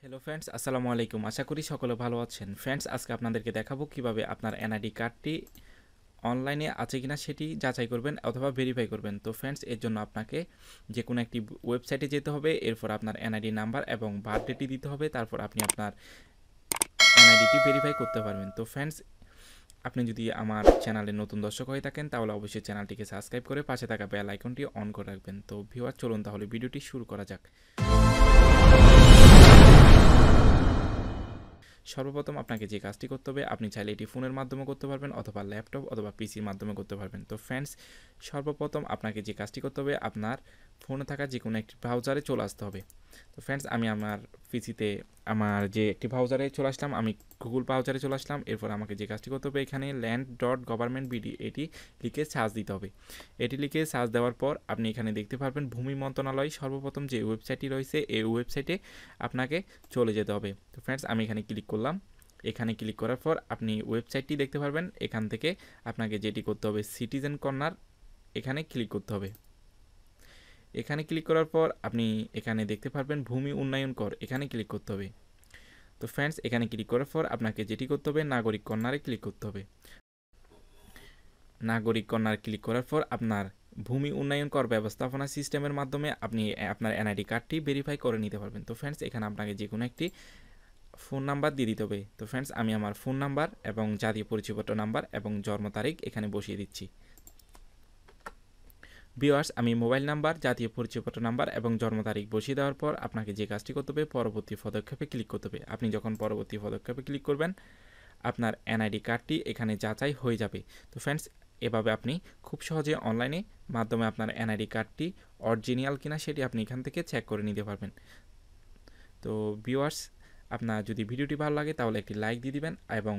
Hello friends, আসসালামু আলাইকুম। আশা করি সকলে ভালো আছেন। ফ্রেন্ডস, আজকে আপনাদেরকে দেখাবো কিভাবে আপনার এনআইডি কার্ডটি অনলাইনে আছে কিনা সেটি যাচাই করবেন অথবা ভেরিফাই করবেন। তো ফ্রেন্ডস, এর জন্য আপনাকে যে কোনো একটি ওয়েবসাইটে যেতে হবে, এরপর আপনার এনআইডি নাম্বার এবং বার্থডেটি দিতে হবে, তারপর আপনি আপনার এনআইডিটি ভেরিফাই করতে পারবেন। তো ফ্রেন্ডস, আপনি যদি আমার চ্যানেলে নতুন দর্শক হয়ে থাকেন তাহলে অবশ্যই চ্যানেলটিকে সাবস্ক্রাইব করে পাশে থাকা বেল আইকনটি অন করে রাখবেন। তো ভিউয়ার, চলুন তাহলে ভিডিওটি শুরু করা যাক। সর্বপ্রথম আপনাকে যে কাজটি করতে হবে, আপনি চাইলে এটি ফোনের মাধ্যমে করতে পারবেন অথবা ল্যাপটপ অথবা পিসির মাধ্যমে করতে পারবেন। তো ফ্রেন্ডস, সর্বপ্রথম আপনাকে যে কাজটি করতে হবে, আপনার ফোনে থাকা যে কোনো একটি ব্রাউজারে চলে আসতে হবে। তো ফ্রেন্ডস, আমি আমার পিসিতে আমার যে একটি ব্রাউজারে চলে আসলাম, আমি গুগল ব্রাউজারে চলে আসলাম। এরপর আমাকে যে কাজটি করতে হবে, এখানে land.government.bd এটি লিখে সার্চ দিতে হবে। এটি লিখে সার্চ দেওয়ার পর আপনি এখানে দেখতে পারবেন ভূমি মন্ত্রণালয় সর্বপ্রথম যে ওয়েবসাইটটি রয়েছে, এই ওয়েবসাইটে আপনাকে চলে যেতে হবে। তো ফ্রেন্ডস, আমি এখানে ক্লিক করলাম। এখানে ক্লিক করার পর আপনি ওয়েবসাইটটি দেখতে পারবেন। এখান থেকে আপনাকে যেটি করতে হবে, সিটিজেন কর্নার, এখানে ক্লিক করতে হবে। এখানে ক্লিক করার পর আপনি এখানে দেখতে পারবেন ভূমি উন্নয়ন কর, এখানে ক্লিক করতে হবে। তো ফ্রেন্ডস, এখানে ক্লিক করার পর আপনাকে যেটি করতে হবে, নাগরিক কর্নারে ক্লিক করতে হবে। নাগরিক কর্নার ক্লিক করার পর আপনার ভূমি উন্নয়ন কর ব্যবস্থাপনা সিস্টেমের মাধ্যমে আপনি আপনার এনআইডি কার্ডটি ভেরিফাই করে নিতে পারবেন। তো ফ্রেন্ডস, এখানে আপনাকে যে কোনো একটি ফোন নাম্বার দিয়ে দিতে হবে। তো ফ্রেন্ডস, আমি আমার ফোন নাম্বার এবং জাতীয় পরিচয়পত্র নাম্বার এবং জন্ম তারিখ এখানে বসিয়ে দিচ্ছি। ভিউয়ার্স, আমি মোবাইল নাম্বার, জাতীয় পরিচয়পত্র নাম্বার এবং জন্ম তারিখ বসিয়ে দেওয়ার পর আপনাকে যে কাজটি করতে হবে, পরবর্তী পদক্ষেপে ক্লিক করতে হবে। আপনি যখন পরবর্তী পদক্ষেপে ক্লিক করবেন, আপনার এনআইডি কার্ডটি এখানে যাচাই হয়ে যাবে। তো ফ্রেন্ডস, এভাবে আপনি খুব সহজে অনলাইনে মাধ্যমে আপনার এনআইডি কার্ডটি অরিজিনাল কিনা সেটি আপনি এখান থেকে চেক করে নিতে পারবেন। তো ভিউয়ার্স, আপনার যদি ভিডিওটি ভালো লাগে তাহলে একটি লাইক দিয়ে দিবেন এবং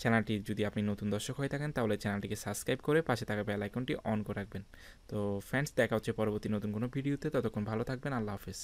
চ্যানেলটি যদি আপনি নতুন দর্শক হয়ে থাকেন তাহলে চ্যানেলটিকে সাবস্ক্রাইব করে পাশে থাকা বেল আইকনটি অন করে রাখবেন। তো ফ্রেন্ডস, দেখা হচ্ছে পরবর্তী নতুন কোনো ভিডিওতে। ততক্ষণ ভালো থাকবেন। আল্লাহ হাফেজ।